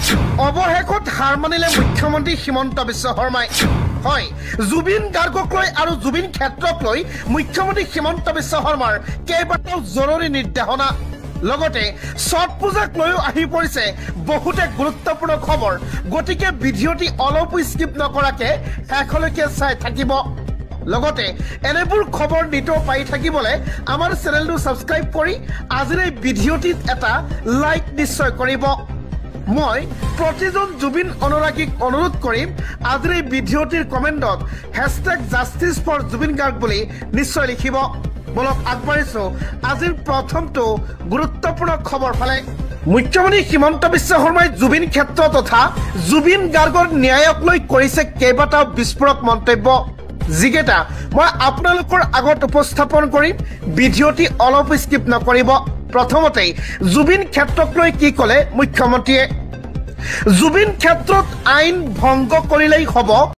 অৱশেষত হাৰ মানিলে মুখ্যমন্ত্ৰী হিমন্ত বিশ্ব শৰ্মাই হয় জুবিন গাৰ্গক লৈ আৰু জুবিন ক্ষেত্ৰক লৈ মুখ্যমন্ত্ৰী হিমন্ত বিশ্ব শৰ্মাৰ কেইবাটাও জৰুৰী নিৰ্দেশনা লগতে ছট পূজাক লৈও আহি পৰিছে বহুতে গুৰুত্বপূৰ্ণ খবৰ গতিকে ভিডিঅ'টি অলপো স্কিপ নকৰাকে শেষলৈকে চাই থাকিব লগতে এনেবোৰ খবৰ নিতৌ পাই থাকিবলৈ আমাৰ চেনেলটো সাবস্ক্ৰাইব কৰি আজিৰ এই ভিডিঅ'টিত এটা লাইক নিশ্চয় কৰিব মই প্ৰতিজন জুবিন অনুৰাগীক অনুৰোধ কৰিম আজিৰ এই ভিডিঅ'টিৰ কমেণ্টত #justice4Jubin Garg বুলি নিশ্চয় লিখিব বলক আগবাঢ়িছো আজিৰ প্ৰথমটো গুৰুত্বপূৰ্ণ খবৰ ফালে মুখ্যমন্ত্ৰী হিমন্ত বিশ্ব শৰ্মাই জুবিন ক্ষেত্ৰ তথা জুবিন গাৰ্গৰ ন্যায়ক লৈ কৰিছে কেইবাটাও বিস্ফোৰক মন্তব্য যিকেইটা মই আপোনালোকৰ আগত উপস্থাপন কৰিম ভিডিঅ'টি অলপ স্কিপ নকৰিব প্ৰথমতে জুবিন ক্ষেত্ৰক লৈ কি ক'লে মুখ্যমন্ত্ৰীয়ে জুবিন ক্ষেত্ৰত আইন ভংগ কৰিলেই হ'ব